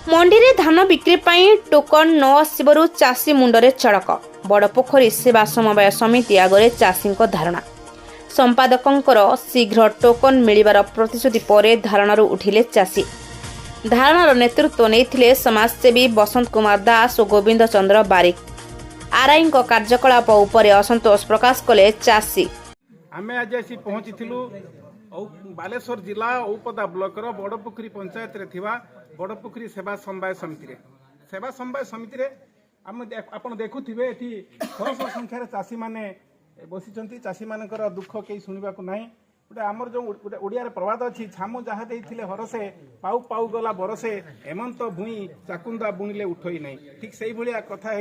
मंडी धान बिक्री पर टोकन न आसबार चाषी मुंडरे चड़क बड़पोखरी सेवा समवाय समिति आगे चाषी धारणा संपादकों शीघ्र टोकन मिलवार प्रतिश्रुति पर धारणा उठिले चाषी। धारणार नेतृत्व नहीं समाजसेवी बसंत कुमार दास और गोविंद चंद्र बारिक। आरआई कार्यकलाप उपर असंतोष प्रकाश कले चाषी। आम आज आसी पहुँची बालेश्वर जिला औपदा ब्लॉक बड़पोखरी पंचायत बड़पोखरी सेवा समवाय समिति आप देखुवे शह शह संख्यार चाषी मैंने बसी चाषी मान दुख कहीं शुणा ना गोटे आमर जो गोटे ओडिया प्रवाद अच्छी छामु जहाँ देते हरसे पाऊ पाऊ गला बरसे हेमंत भूई चाकुंदा बुणिले उठई नहीं ठीक से भाया कथा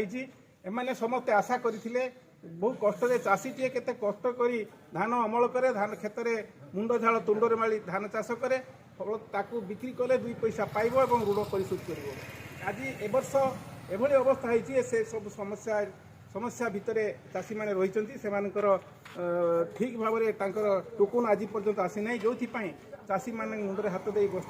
एमाने समस्ते आशा करते बहुत कष्ट चाषी टे के कष्ट करी धान अमल करे धान खेत में मुंड झाड़ तुंडरे माली धान चाष करे फल ताकू बिक्री कले 2 पैसा पाइब और ऋण परिशोध कर। आज ए वर्ष एभली अवस्था है से सब समस्या भितर चाषी मैंने रही ठीक भाव में टोकन आज पर्यंत आसी ना जो चाषी मान मुंडे हाथ दे बस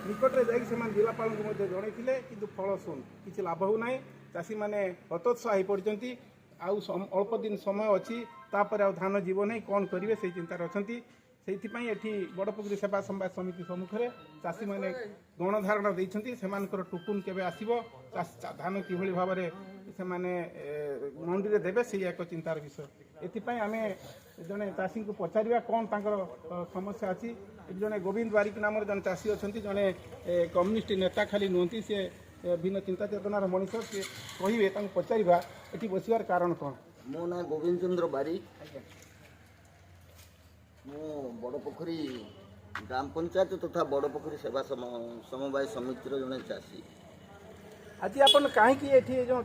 निकट में जाकि जिलापाल को जनइले कि फल शून किसी लाभ हो ना चाषी मैंने हतोत्साह हो पड़ती अल्प दिन समय अच्छी तापर आ धान जीव नहीं कौन करेंगे से चिंतार अच्छा से बड़पोखरी सेवा समवाय समिति सम्मुखें चाषी मैंने गणधारणा देते टोकन केवे आसब धान कि भाव से मंडी में देवे से एक चिंतार विषय ये आम जड़े चाषी को पचारा कौन समस्या अच्छी जड़े गोविंद बारिक नाम जन चाषी अच्छा जड़े कम्युनिस्ट नेता खाली नुहति सी भिन्न चिंता चेतनार मनीष सी कहे पचारा ये बसवार कारण कौन। मो ना गोविंद चंद्र बारिक मो बड़पोखरी ग्राम पंचायत तथा बड़पोखरी सेवा समवाय समितिर जड़े चाषी। आज आप कहीं जो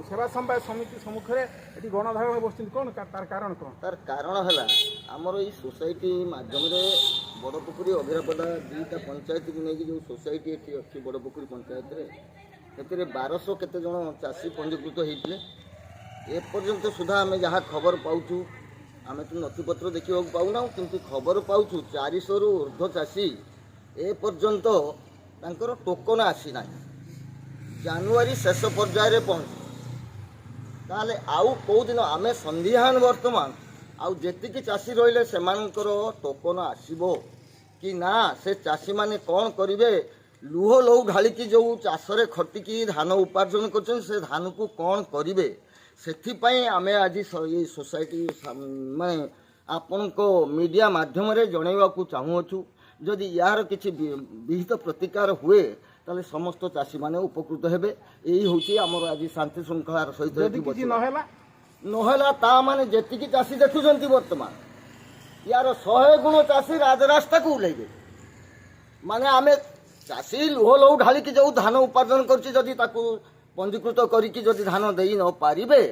सेवा समवाय समिति सम्मुखें ये गणधारण बस कौन तार कारण कौन तार कारण है आमर ये सोसाइटी मध्यम बड़पोखरी अभिरापदा 2टा पंचायत को लेकिन जो सोसाइटी ये अच्छी बड़पोखरी पंचायत से 1200 केते जन चाषी पंजीकृत होते एपर्यंत सुधा आम जहाँ खबर पाऊँ आम तो नथिपत्र देखा पाऊना किंतु खबर पाऊँ 400 रु ऊर्ध्व चाषी एपर्यंत तांकर टोकन आसी ना जानुआरी शेष पर्यायर पहुँच ताले आउ कौ दिन आम संध्यान वर्तमान आउ जेतिकी चाषी रहिले सेमानकर टोकन आसीबो कि ना से चाषी माने कौन करिवे लुह लौ ढालिकी जो चाषरे खटिकी धान उपार्जन कर से धान को कौन करिवे सेथिपाई आमे आज ये सोसाइटी मैं आपण को मीडिया माध्यम जनइबा को चाहूँछु जदि यार किसी विहित प्रतिकार हुए ताले समस्त चाषी माने उपकृत हेबे यही होची हमर आज शांति श्रृंखलार सहित नहला ता माने जेतिकी चाषी देखुछंती वर्तमान यार 100 गुण चाषी राजरास्ता को उलेबे माने आमे चाषी लुह लौ ढालिकी जो धान उपार्जन करछि जदि ताकू पंजीकृत करिकी जदि धान देई न पारिबे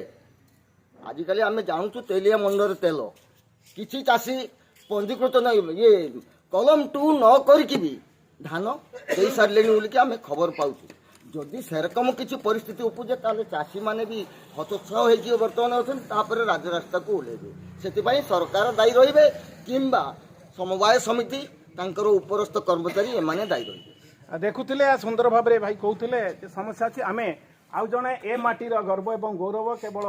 आजिकाली आमे जानूछु तेलिया मंडर तेल किछि चाषी पंजीकृत न ये कलम 2 न करिकी भी धान दे सारे बोलिकी आम खबर पाऊँ जदि सेरकम किसी परिस्थिति उपजे ताले चाषी माने भी हतोत्साह हो बर्तमान अच्छा राजरास्ता को ओह्लेबे से सरकार दायी रहिबे किंबा समवाय समिति तांकर उपरस्थ कर्मचारी एमाने दायी रहिबे। देखुले सुंदर भाव में भाई कहते समस्या अच्छी आम आउ जड़े ए माटीर गर्व एवं गौरव केवल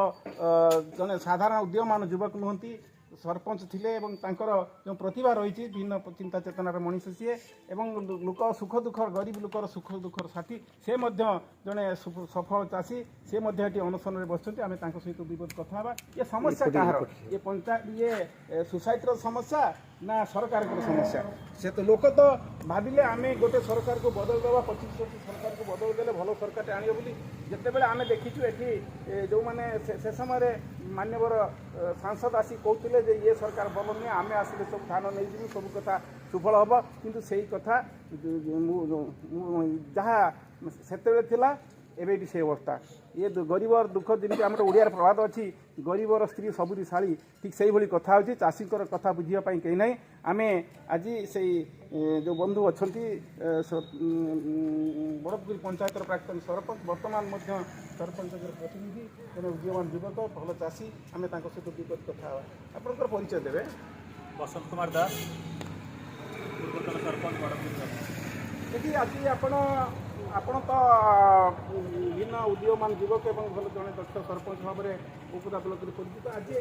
जड़े साधारण उद्यमान युवक नुहति सरपंच थिले एवं तांकर जो प्रतिभा रही भिन्न चिंता चेतनार मनीष सी एवं लोक सुख दुख गरीब लोकर सुख दुखर साथी से जड़े सफल चाषी से अनशन में बसते आम सहित विरोध कथा ये समस्या कहार ये पंचायत ये सोसाइटर समस्या ना सरकार समस्या से तो लोक तो भाविले आम गोटे सरकार को बदल देवा 25 वर्ष सरकार को बदल देले भल सरकार आने बोली जिते आम देखीचु ये जो मैंने से समय मान्यवर सांसद आसी कहते जे ये सरकार भल नुहे आम आसिले सब धान नहीं जी सब कथा सुफल हम किंतु से कथा जहाँ से एबे से अवस्था ये गरीबर दुख जमी आम ओडियार प्रवाद अच्छी गरीबर स्त्री सबुरी शाड़ी ठीक से भाई कथा हो चाषी कथा बुझापी कहीं ना आम आज से जो बंधु अच्छा बड़पोखरी पंचायतर प्राक्तन सरपंच बर्तमान सरपंच प्रतिनिधि जन उद्यमान युवक भल चाषी आम सहित विगत कथा आपंकर परिचय देवे। बसंत कुमार दास पूर्वतन सरपंच बड़पोखरी। देखिए आज आपण तो विभिन्न उदीयमान युवक एवं भल जड़े दक्ष सरपंच भाव में उपदा ब्लक परिचित आज ये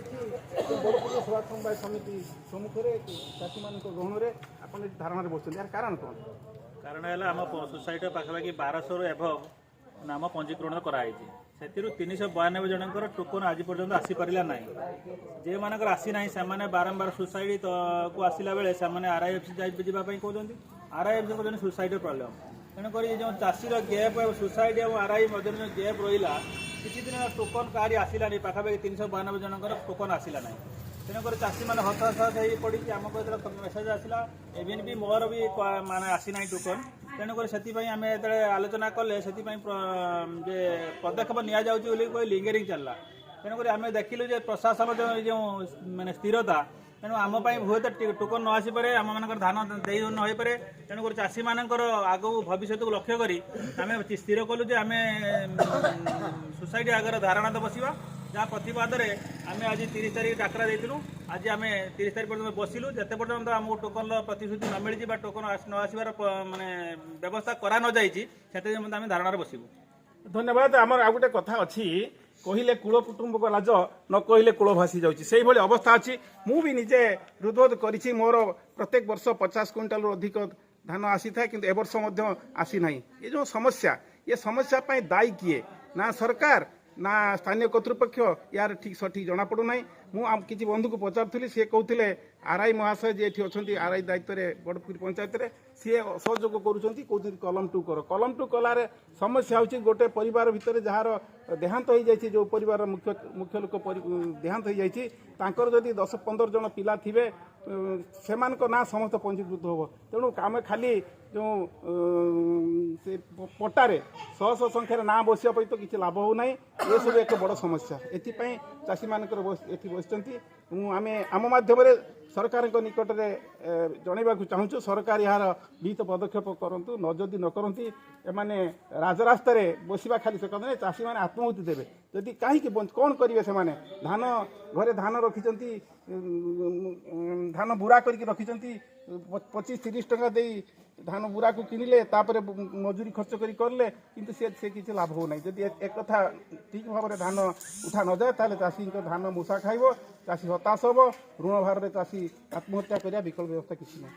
बड़पुर सभा समवाय समिति सम्मुखें चाषी मान गहन में आप धारणा बस यार कारण कौन कारण है आम सोसाइटी पाखापाखि 1200 एभव नाम पंजीकरण कराई से 392 जनकर टोकन आज पर्यंत आसीपारा ना जे मानकर आसी ना से बारंबार सोसाइटी को आसला बेले से RIFC जावाई कहते RIFC कहते सोसाइटी प्रॉब्लम तेणुक जो चाषीर गैप सोसाइटी और RI मध्य जो गैप रहा किसी दिन टोकन कहीं आसला पाखापाखि 392 जनकर टोकन आसला ना तेणुक चाषी मैंने हताश हो पड़ी आमको जो मेसेज आसला एवं भी मोर भी माने आसी ना टोकन तेणुक से आम जो आलोचना कले से पदक्षेप नि कहली इंगेरिंग चलला तेणुक आम देखिलु प्रशासन जो माने स्थिरता तेणु आम बहुत टोकन न आसपे आम मान धान दे न हो पारे तेणुक चाषी मानकर आग भविष्य को लक्ष्य करी आम स्थिर कलु आम सोसाइटी आगे धारणा तो बसवा जहाँ प्रतिवाद आम आज 30 तारीख डाकरा देलु आज आम 30 तारीख पर्यटन बसिलु जिते पर्यटन आमको टोकन प्रतिश्रुति न मिली टोकन न आसबार माने व्यवस्था करा न जाइए से आम धारणार बसबू धन्यवाद आमर आ गोटे कथा अच्छी कहले कूल कुटुंब को लाज न कहले कूल भासी जाऊँगी अवस्था अच्छी मु भी निजे हृदबोध करी मोर प्रत्येक वर्ष 50 क्विंटाल अधिक धान आसी था किंतु ए वर्ष आसी ना ये जो समस्या ये समस्या पाई दायी किए ना सरकार ना स्थानीय कर्तृपक्ष यार ठीक सठिक जना पड़ूना मुझे किसी बंधु को पचारूली सी कहते RI महाशय जी ये अच्छा RI दायित्व में बड़पुर पंचायत में सी सहयोग कर कलम 2 कर कलम 2 कलार समस्या हूँ गोटे परिवार भितर जार देहांत हो जाए जो परिवार मुख्य लोक देहांत हो जाए जदि 10-15 जन पिला थे से ना समस्त पंजीकृत हम तेणु आम खाली जो से पट्टारे शह संख्यार ना बसवाई तो किसी लाभ हो ना ये सब एक बड़ समस्या एपाई चाषी मानकर बसती आम माध्यम सरकार निकट में जनवा चाहूँ सरकार यार विहित पदक्षेप करूँ न जदि न करती एमाने राजरास्त बसवा खाली से कहते चाषी मैंने आत्महति देवे जदि कहीं कौन करेंगे से धान घरे धान रखिंट धान बुरा करके रखिंट 25-30 टंका दे धान बुरा को किनिले तापर मजूरी खर्च करले किंतु से किसी लाभ हो ना जदि एक कथा ठीक भाव में धान उठा न जाए ताले चाषी धान मूषा खाइब चाषी हताश हम ऋण भार चाषी आत्महत्या करिया विकल्प व्यवस्था किसी ना।